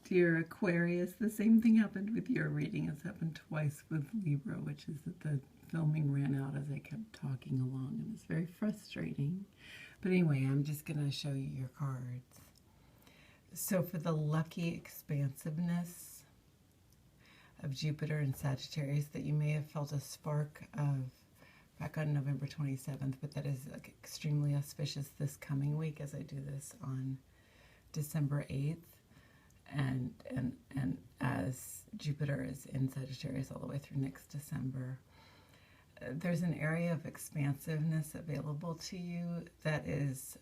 Dear Aquarius, the same thing happened with your reading as happened twice with Libra, which is that the filming ran out as I kept talking along, and it's very frustrating. But anyway, I'm just going to show you your cards. So for the lucky expansiveness of Jupiter and Sagittarius that you may have felt a spark of back on November 27th, but that is like extremely auspicious this coming week as I do this on December 8th. And as Jupiter is in Sagittarius all the way through next December, there's an area of expansiveness available to you that is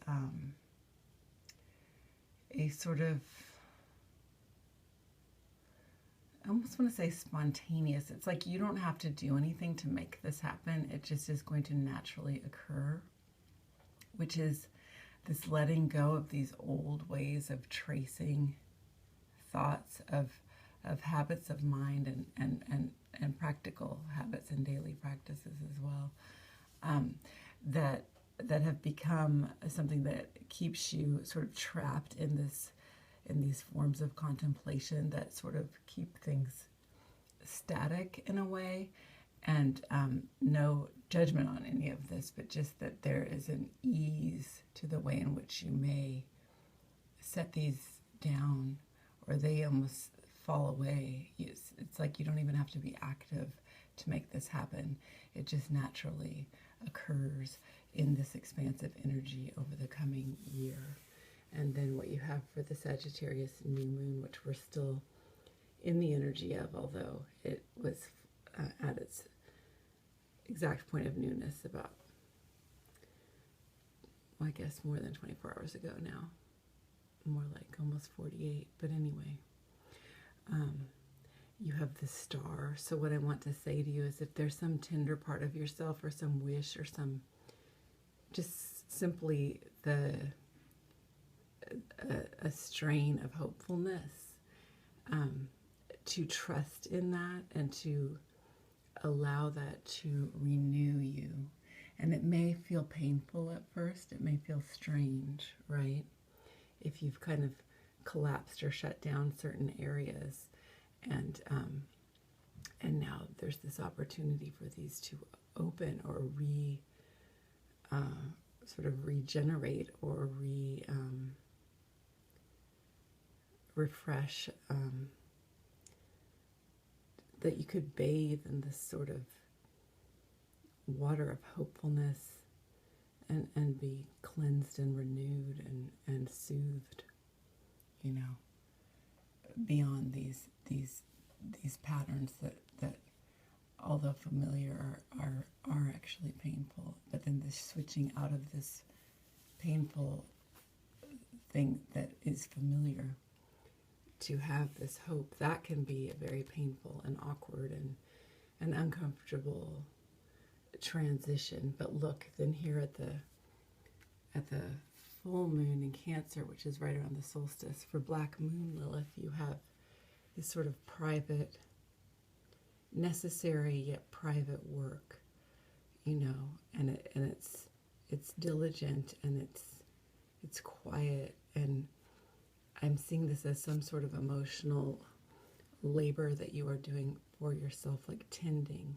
a sort of, I almost want to say spontaneous. It's like you don't have to do anything to make this happen. It just is going to naturally occur, which is this letting go of these old ways of tracing thoughts, of habits of mind and practical habits and daily practices as well, that have become something that keeps you sort of trapped in these forms of contemplation that sort of keep things static in a way, and no judgment on any of this, but just that there is an ease to the way in which you may set these down, or they almost fall away. It's like you don't even have to be active to make this happen. It just naturally occurs in this expansive energy over the coming year. And then what you have for the Sagittarius new moon, which we're still in the energy of, although it was at its exact point of newness about, well, I guess more than 24 hours ago now. More like almost 48, but anyway, you have the star. So what I want to say to you is, if there's some tender part of yourself or some wish or some just simply a strain of hopefulness, to trust in that and to allow that to renew you. And it may feel painful at first, it may feel strange, right? If you've kind of collapsed or shut down certain areas, and now there's this opportunity for these to open or sort of regenerate or refresh, that you could bathe in this sort of water of hopefulness and be cleansed and renewed and soothed, you know, beyond these patterns that although familiar are actually painful, but then this switching out of this painful thing that is familiar to have this hope, that can be a very painful and awkward and uncomfortable transition. But look, then here at the full moon in Cancer, which is right around the solstice, for Black Moon Lilith, you have this sort of private, necessary yet private work, you know, and it's diligent and it's quiet, and I'm seeing this as some sort of emotional labor that you are doing for yourself, like tending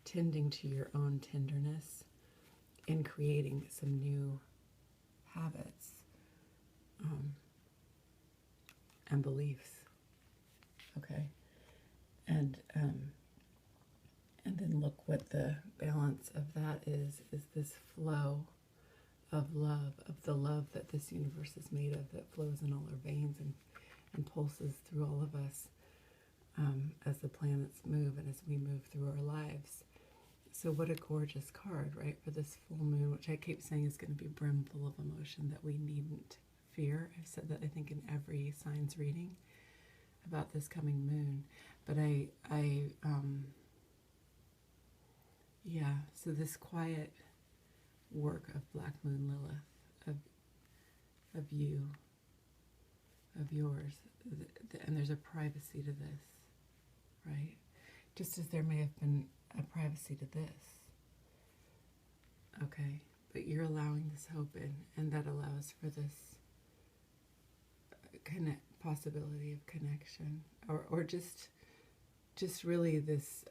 to your own tenderness in creating some new habits and beliefs. Okay, and then look what the balance of that is this flow of love, of the love that this universe is made of, that flows in all our veins and pulses through all of us as the planets move and as we move through our lives. So what a gorgeous card, right, for this full moon, which I keep saying is going to be brimful of emotion that we needn't fear. I've said that, I think, in every signs reading about this coming moon. But yeah, so this quiet work of Black Moon Lilith, of you, of yours, and there's a privacy to this, right? Just as there may have been a privacy to this, okay? But you're allowing this hope in, and that allows for this possibility of connection, or just really this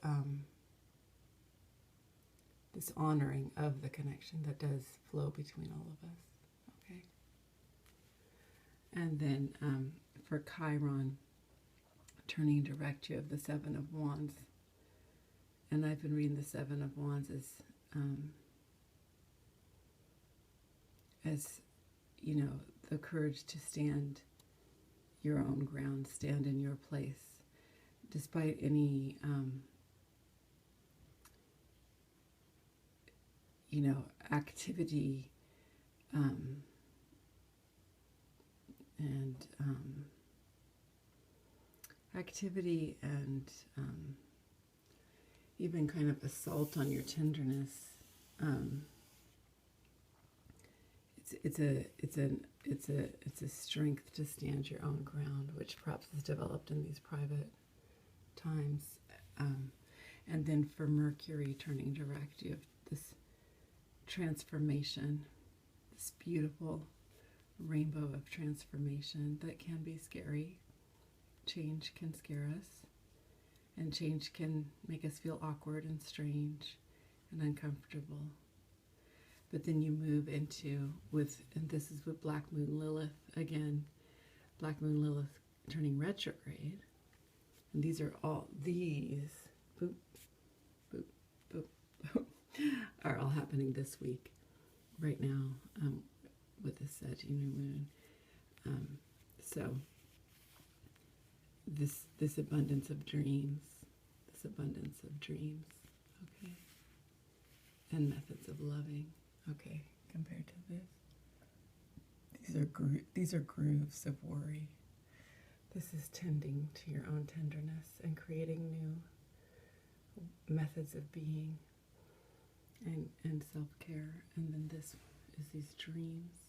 this honoring of the connection that does flow between all of us. Okay. And then for Chiron, turning direct, you have the Seven of Wands. And I've been reading the Seven of Wands as you know, the courage to stand your own ground, stand in your place, despite any, you know, activity and even kind of assault on your tenderness. It's a strength to stand your own ground, which perhaps is developed in these private times. And then for Mercury turning direct, you have this transformation, this beautiful rainbow of transformation that can be scary. Change can scare us, and change can make us feel awkward and strange and uncomfortable. But then you move into, and this is with Black Moon Lilith again, Black Moon Lilith turning retrograde. And these, boop, boop, boop, boop, are all happening this week, right now, with the Sag new moon. So this abundance of dreams, okay, and methods of loving, okay, compared to this. These are grooves of worry. This is tending to your own tenderness and creating new methods of being and self-care. And then this is these dreams.